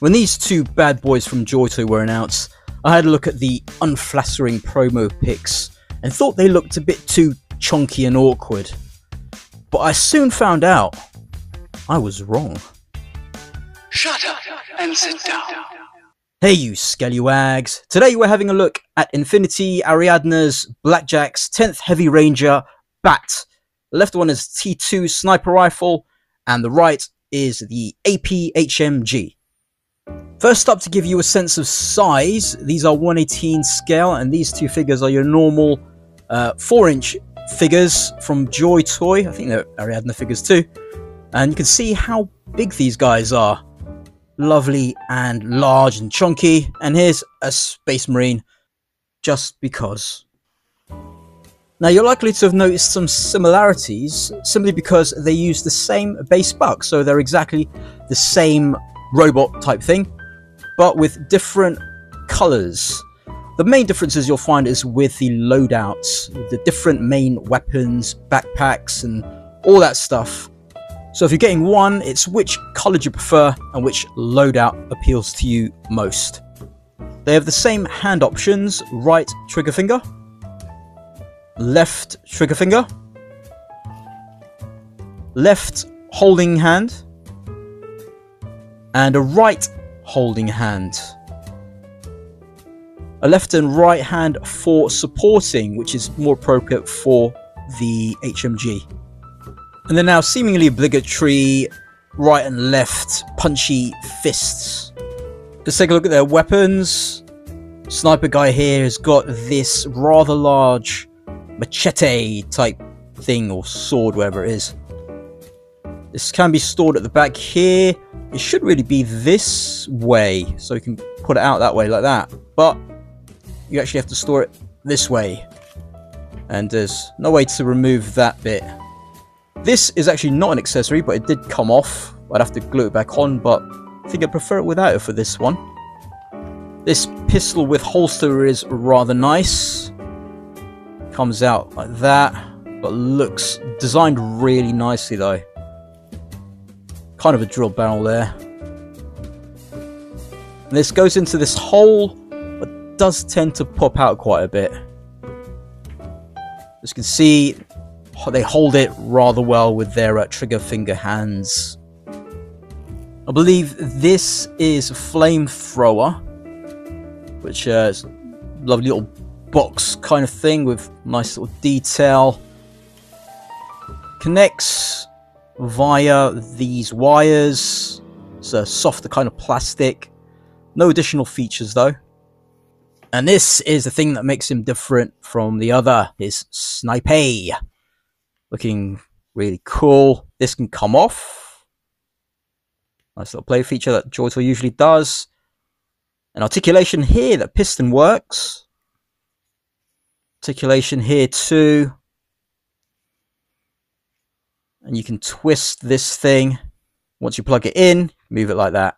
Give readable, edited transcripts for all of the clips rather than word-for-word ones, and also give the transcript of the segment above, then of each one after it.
When these two bad boys from Joytoy were announced, I had a look at the unflattering promo pics and thought they looked a bit too chunky and awkward. But I soon found out I was wrong. Shut up and sit down. Hey you scallywags, today we're having a look at Infinity Ariadna's Blackjacks 10th Heavy Ranger Bat. The left one is T2 sniper rifle and the right is the AP HMG. First up, to give you a sense of size, these are 1/18 scale and these two figures are your normal 4-inch figures from Joytoy. I think they're Ariadna figures too. And you can see how big these guys are. Lovely and large and chunky. And here's a Space Marine, just because. Now you're likely to have noticed some similarities simply because they use the same base buck, so they're exactly the same robot type thing, but with different colors. The main differences you'll find is with the loadouts, the different main weapons, backpacks and all that stuff. So if you're getting one, it's which color you prefer and which loadout appeals to you most. They have the same hand options: right trigger finger, left trigger finger, left holding hand, and a right holding hand. A left and right hand for supporting, which is more appropriate for the HMG. And they're now seemingly obligatory right and left punchy fists. Let's take a look at their weapons. Sniper guy here has got this rather large machete type thing, or sword, whatever it is. This can be stored at the back here. It should really be this way, so you can put it out that way like that. But you actually have to store it this way. And there's no way to remove that bit. This is actually not an accessory, but it did come off. I'd have to glue it back on, but I think I prefer it without it for this one. This pistol with holster is rather nice. Comes out like that, but looks designed really nicely though. Kind of a drill barrel there. And this goes into this hole, but does tend to pop out quite a bit. As you can see, they hold it rather well with their trigger finger hands. I believe this is a flamethrower, which is a lovely little box kind of thing with nice little detail. Connects via these wires. It's a softer kind of plastic. No additional features though. And this is the thing that makes him different from the other, his sniper. Looking really cool. This can come off. Nice little play feature that Joytoy usually does. An articulation here that piston works. Articulation here too. And you can twist this thing. Once you plug it in, move it like that.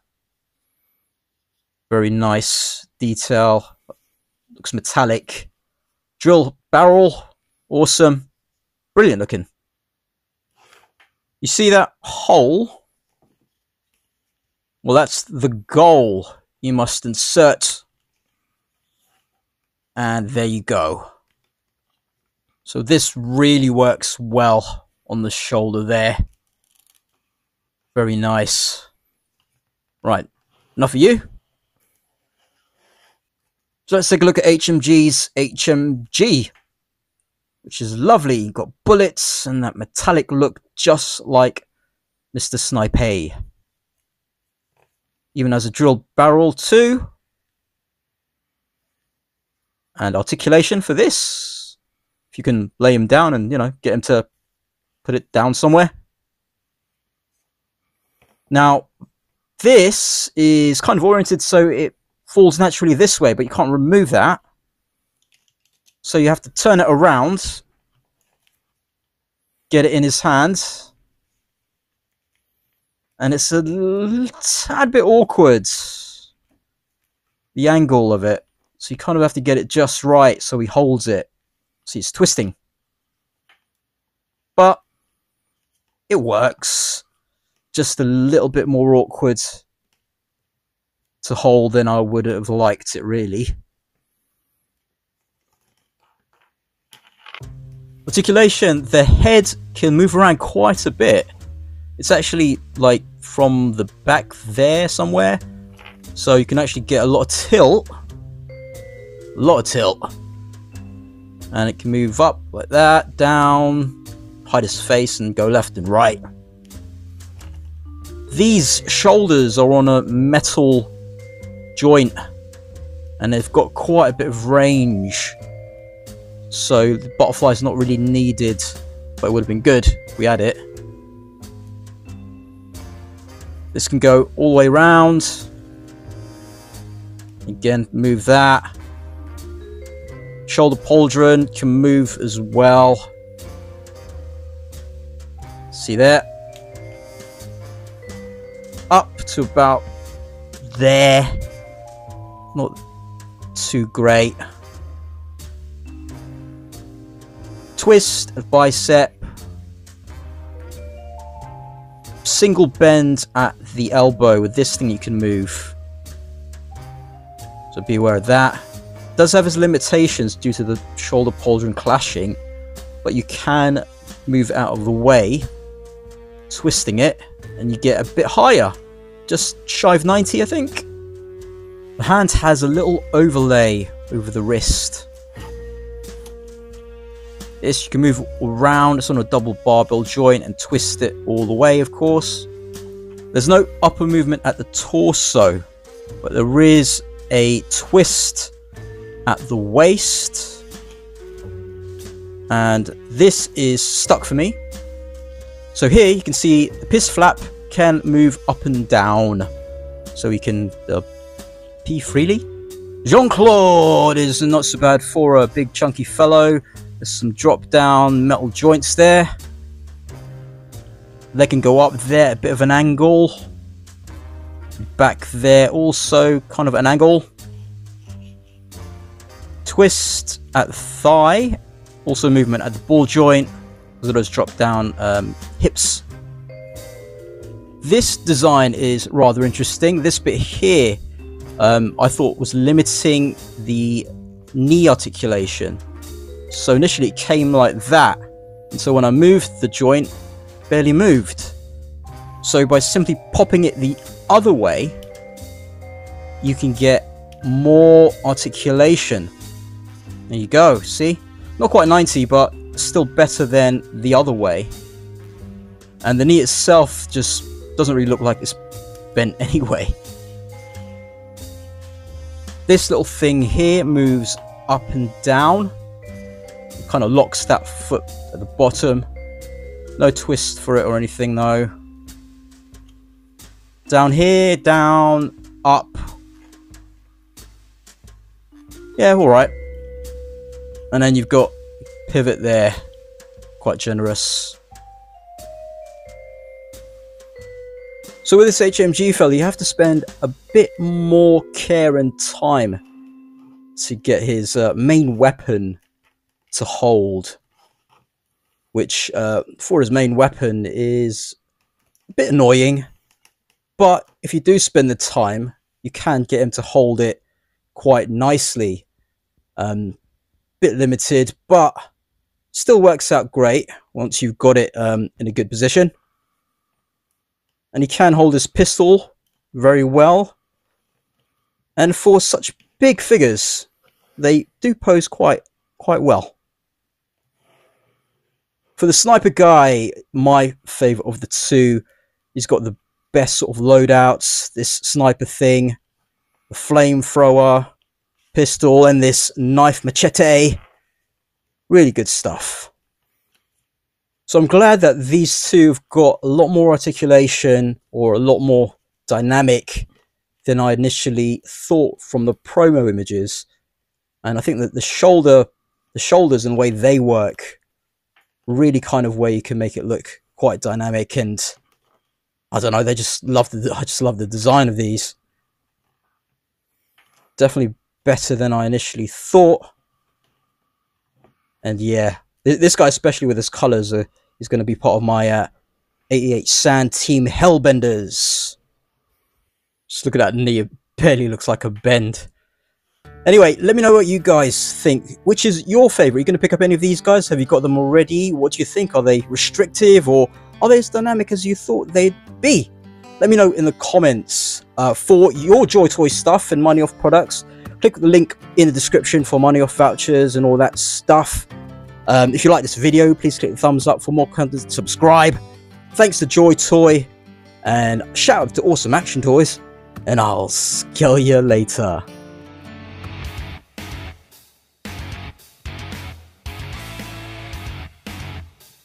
Very nice detail. Looks metallic. Drill barrel. Awesome. Brilliant looking. You see that hole? Well, that's the goal you must insert. And there you go. So this really works well on the shoulder there. Very nice. Right, enough of you. So let's take a look at HMG's HMG, which is lovely. You've got bullets and that metallic look just like Mr. Sniper. Even has a drilled barrel too. And articulation for this. If you can lay him down and, you know, get him to put it down somewhere. Now, this is kind of oriented so it falls naturally this way, but you can't remove that. So you have to turn it around, get it in his hand, and it's a tad bit awkward, the angle of it. So you kind of have to get it just right so he holds it. See, it's twisting. But it works. Just a little bit more awkward. to hold than I would have liked it, really. Articulation, the head can move around quite a bit. It's actually like from the back there somewhere, so you can actually get a lot of tilt. And it can move up like that, down, hide his face, and go left and right. These shoulders are on a metal joint, and they've got quite a bit of range, so the butterfly's not really needed, but it would have been good if we had it. This can go all the way around. Again, move that. Shoulder pauldron can move as well. See there? Up to about there. Not too great. Twist of bicep. Single bend at the elbow. With this thing you can move. So be aware of that. Does have its limitations due to the shoulder pauldron clashing, but you can move out of the way, twisting it, and you get a bit higher. Just shy of 90, I think. The hand has a little overlay over the wrist. This you can move around. It's on a double barbell joint and twist it all the way, of course. There's no upper movement at the torso, but there is a twist at the waist. And this is stuck for me. So here you can see the piston flap can move up and down. So we can pee freely. Jean-Claude is not so bad for a big chunky fellow. There's some drop down metal joints there. They can go up there at a bit of an angle. Back there also kind of an angle. Twist at the thigh. Also movement at the ball joint. As well as drop down hips. This design is rather interesting. This bit here I thought was limiting the knee articulation. So initially it came like that, and so when I moved the joint, barely moved. So by simply popping it the other way, you can get more articulation. There you go, see? Not quite 90, but still better than the other way. And the knee itself just doesn't really look like it's bent anyway. This little thing here moves up and down. It kind of locks that foot at the bottom. No twist for it or anything though. Down here, down, up. Yeah, alright. And then you've got pivot there. Quite generous. So with this HMG fella, you have to spend a bit more care and time to get his main weapon to hold. Which, for his main weapon, is a bit annoying. But if you do spend the time, you can get him to hold it quite nicely. Bit limited, but still works out great once you've got it in a good position. And he can hold his pistol very well. And for such big figures, they do pose quite well. For the sniper guy, my favourite of the two, he's got the best sort of loadouts. This sniper thing, the flamethrower, pistol, and this knife machete. Really good stuff. So I'm glad that these two have got a lot more articulation, or a lot more dynamic than I initially thought from the promo images. And I think that the shoulders and the way they work, really kind of way you can make it look quite dynamic. And I don't know, I just love the design of these. Definitely better than I initially thought. And yeah, this guy, especially with his colors, is going to be part of my 88 Sand Team Hellbenders. Just look at that knee barely looks like a bend. Anyway, let me know what you guys think. Which is your favorite? Are you going to pick up any of these guys? Have you got them already? What do you think? Are they restrictive, or are they as dynamic as you thought they'd be? Let me know in the comments. For your Joytoy stuff and money off products, click the link in the description for money off vouchers and all that stuff. If you like this video, please click the thumbs up. For more content, subscribe. Thanks to Joytoy, and shout out to Awesome Action Toys, and I'll scale you later.